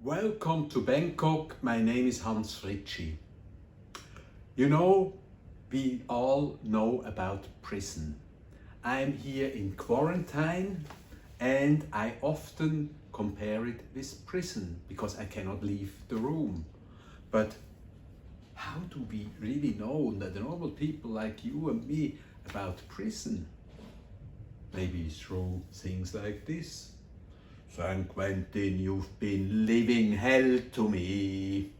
Welcome to Bangkok. My name is Hans Fritschi. You know, we all know about prison. I'm here in quarantine and I often compare it with prison because I cannot leave the room. But how do we really know that the normal people like you and me about prison? Maybe through things like this. San Quentin, you've been living hell to me.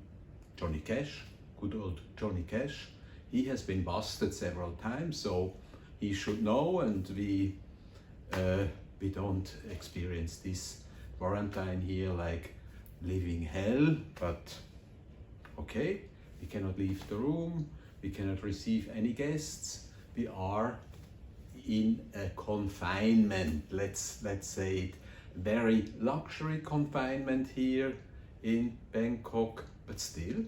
Johnny Cash, good old Johnny Cash, he has been busted several times, so he should know, and we don't experience this quarantine here like living hell. But okay, we cannot leave the room, we cannot receive any guests, we are in a confinement, let's say it, very luxury confinement here in Bangkok, but still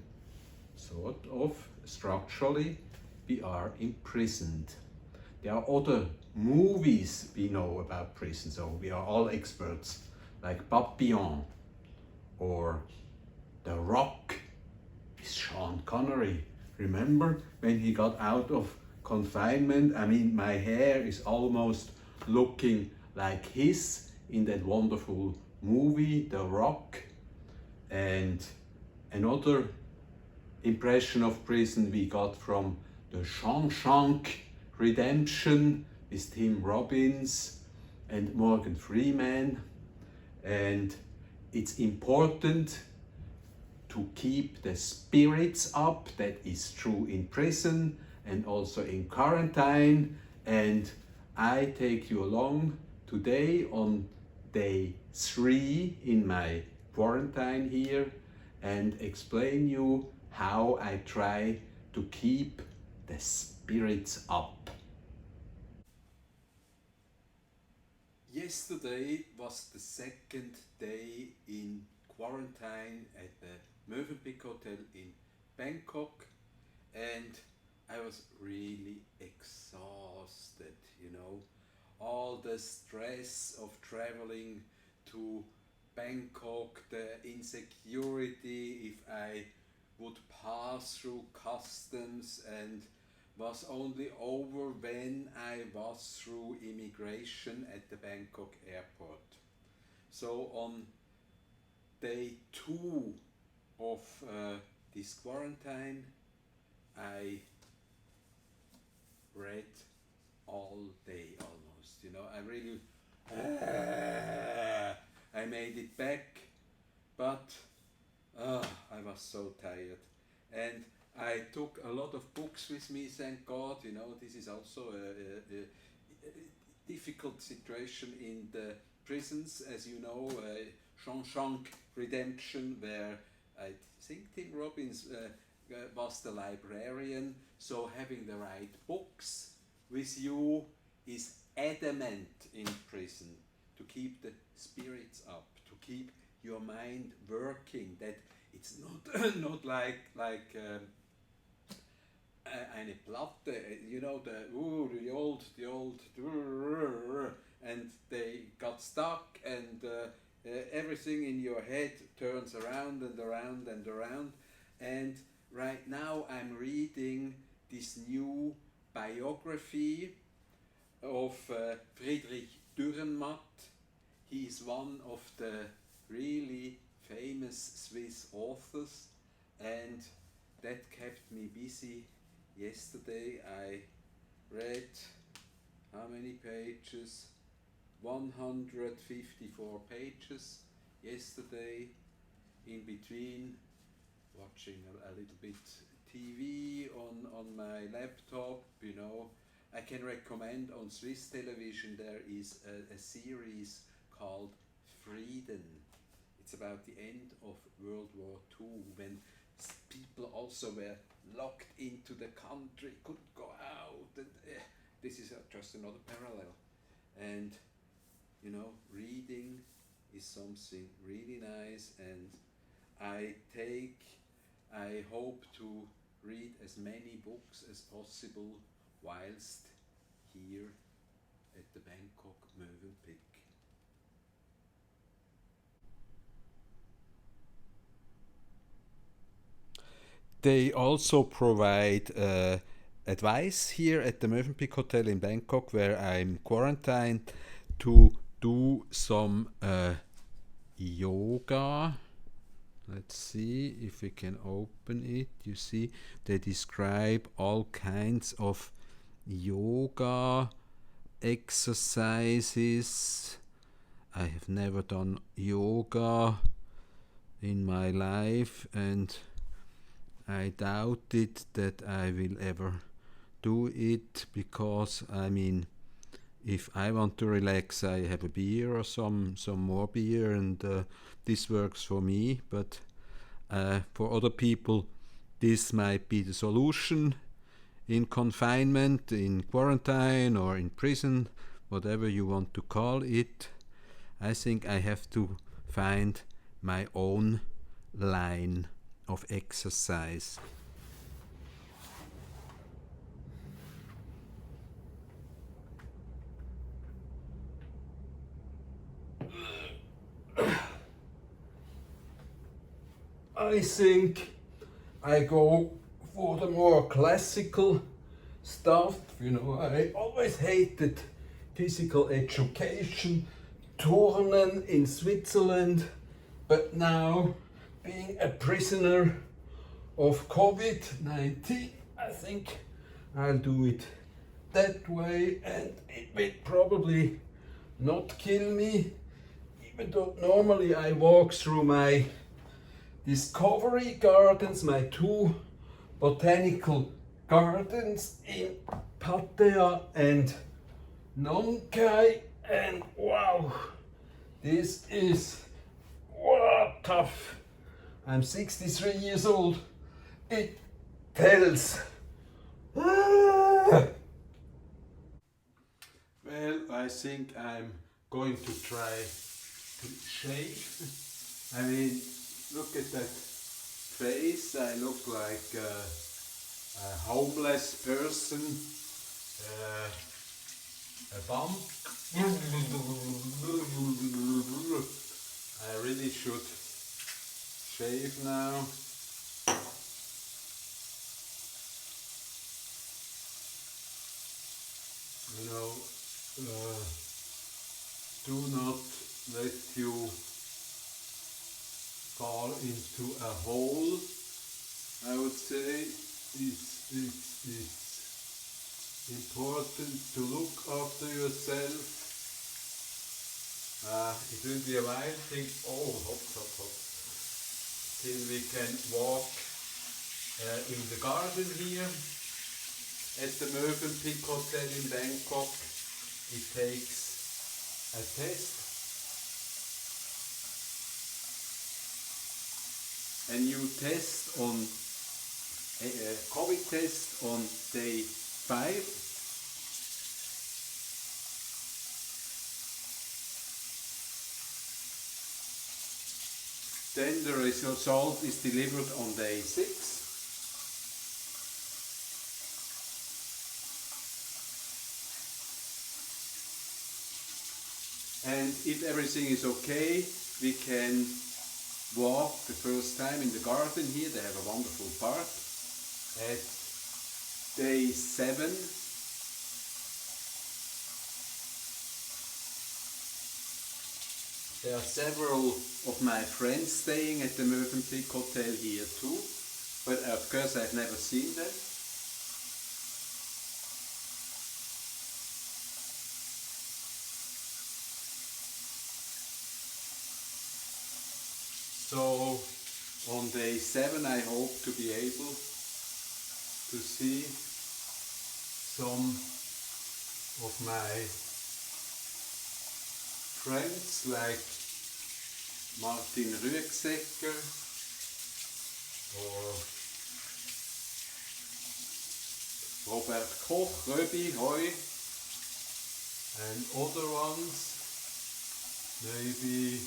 sort of structurally we are imprisoned. There are other movies we know about prison, so we are all experts, like Papillon or The Rock with Sean Connery. Remember when he got out of confinement? I mean, my hair is almost looking like his in that wonderful movie, The Rock. And another impression of prison we got from the Shawshank Redemption with Tim Robbins and Morgan Freeman. And it's important to keep the spirits up. That is true in prison and also in quarantine. And I take you along today on day 3 in my quarantine here and explain you how I try to keep the spirits up. Yesterday was the second day in quarantine at the Mövenpick Hotel in Bangkok, and I was really exhausted, all the stress of traveling to Bangkok, the insecurity if I would pass through customs, and was only over when I was through immigration at the Bangkok airport. So on day 2 of this quarantine, I read all day almost. I really I made it back, but I was so tired, and I took a lot of books with me. Thank God. This is also a difficult situation in the prisons, as you know. Shawshank Redemption, where I think Tim Robbins was the librarian. So having the right books with you is adamant in prison, to keep the spirits up, to keep your mind working, that it's not not like eine Platte, the old, and they got stuck, and everything in your head turns around and around and around. And right now I'm reading this new biography of Friedrich Dürrenmatt. He is one of the really famous Swiss authors, and that kept me busy. Yesterday I read how many pages? 154 pages yesterday, in between watching a little bit TV on my laptop. I can recommend on Swiss television there is a series called Frieden. It's about the end of World War II, when people also were locked into the country, couldn't go out, and this is just another parallel. And reading is something really nice, and I hope to read as many books as possible whilst here at the Bangkok Mövenpick. They also provide advice here at the Mövenpick Hotel in Bangkok, where I'm quarantined, to do some yoga. Let's see if we can open it. You see, they describe all kinds of yoga exercises. I have never done yoga in my life, and I doubt it that I will ever do it, because I mean, if I want to relax, I have a beer or some more beer, and this works for me. But for other people, this might be the solution in confinement, in quarantine, or in prison, whatever you want to call it. I think I have to find my own line of exercise. I think I go for the more classical stuff. You know, I always hated physical education, turnen in Switzerland, but now, being a prisoner of COVID-19, I think I'll do it that way, and it will probably not kill me, even though normally I walk through my discovery gardens, my 2 botanical gardens in Pattaya and Nong Khai, and wow, this is tough. I'm 63 years old. It tells. Well, I think I'm going to try to shave. I mean, look at that face. I look like a homeless person, a bump. I really should shave now. You know, do not let you fall into a hole. I would say it's important to look after yourself. It will be a while hot, till we can walk in the garden here at the Mövenpick Hotel in Bangkok. It takes a test, a new test on a COVID test on day 5. Then the result is delivered on day 6. And if everything is okay, we can walk the first time in the garden here. They have a wonderful park. At day 7, there are several of my friends staying at the Mövenpick Hotel here too, but of course I've never seen them. So on day 7 I hope to be able to see some of my friends like Martin Rüegsecker or Robert Koch, Röbi, Hoy, and other ones, maybe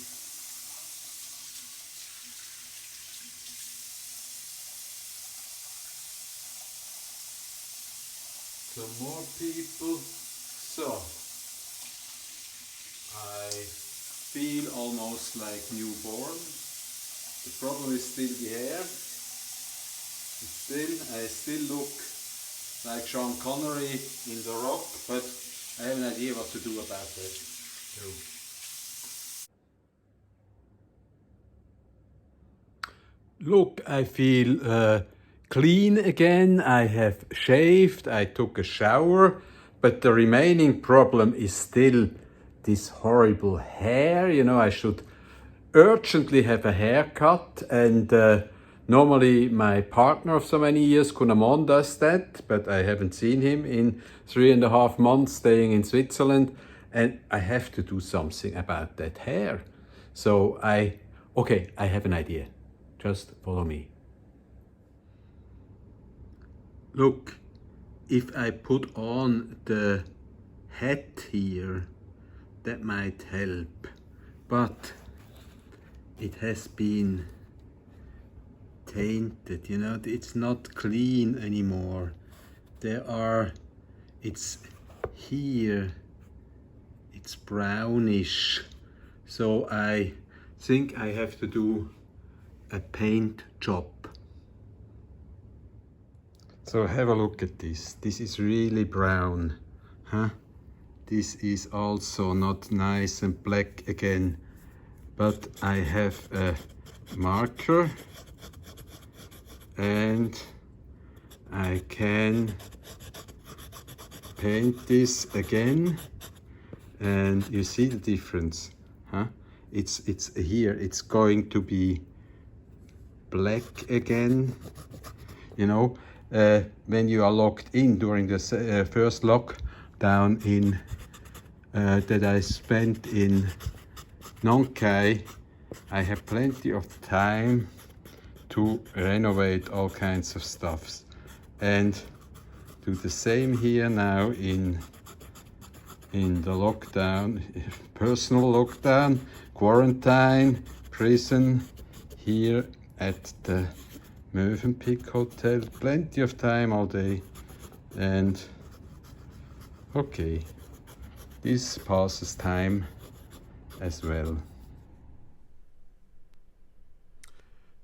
some more people. So I feel almost like newborn. The problem is still the hair. I still look like Sean Connery in The Rock, but I have an idea what to do about that too. Look, I feel clean again. I have shaved, I took a shower, but the remaining problem is still this horrible hair. You know, I should urgently have a haircut, and normally my partner of so many years, Kunamon, does that, but I haven't seen him in 3.5 months staying in Switzerland, and I have to do something about that hair. So I have an idea. Just follow me. Look, if I put on the hat here, that might help, but it has been tainted, you know, it's not clean anymore. It's here, it's brownish, so I think I have to do a paint job. So have a look at this. This is really brown, huh? This is also not nice and black again, but I have a marker and I can paint this again, and you see the difference, huh? It's here, it's going to be black again. You know, when you are locked in during the first lockdown in that I spent in Nong Khai, I have plenty of time to renovate all kinds of stuffs, and do the same here now in the lockdown, personal lockdown, quarantine, prison, here at the Mövenpick Hotel. Plenty of time all day, and okay, this passes time as well.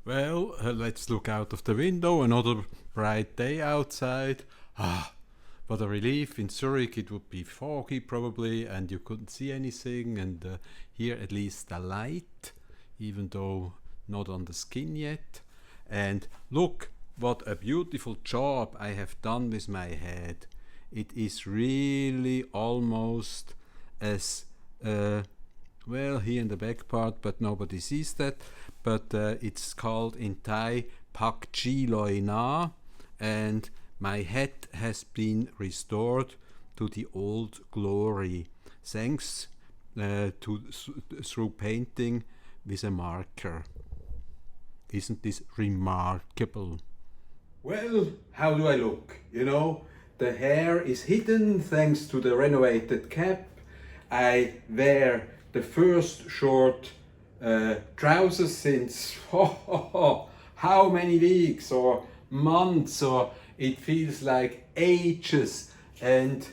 Well, let's look out of the window. Another bright day outside. What a relief. In Zurich it would be foggy probably, and you couldn't see anything, and here at least the light, even though not on the skin yet. And look what a beautiful job I have done with my head. It is really almost as well, here in the back part, but nobody sees that, but it's called in Thai Pak Chi Loi Na, and my head has been restored to the old glory, thanks through painting with a marker. Isn't this remarkable? Well, how do I look? You know, the hair is hidden thanks to the renovated cap. I wear the first short trousers since how many weeks or months, or it feels like ages. And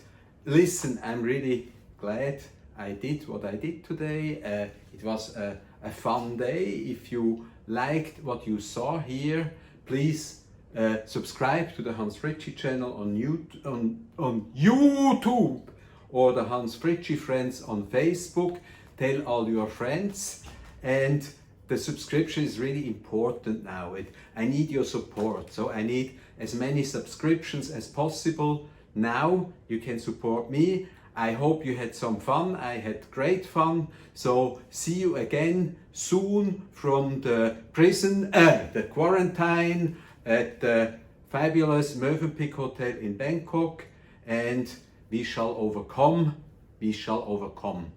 listen, I'm really glad I did what I did today. It was a fun day. If you liked what you saw here, please subscribe to the Hans Fritschi channel on YouTube, or the Hans Fritschi Friends on Facebook. Tell all your friends, and the subscription is really important now. I need your support, so I need as many subscriptions as possible. Now you can support me. I hope you had some fun. I had great fun. So see you again soon from the prison, the quarantine at the fabulous Mövenpick Hotel in Bangkok, and we shall overcome. We shall overcome.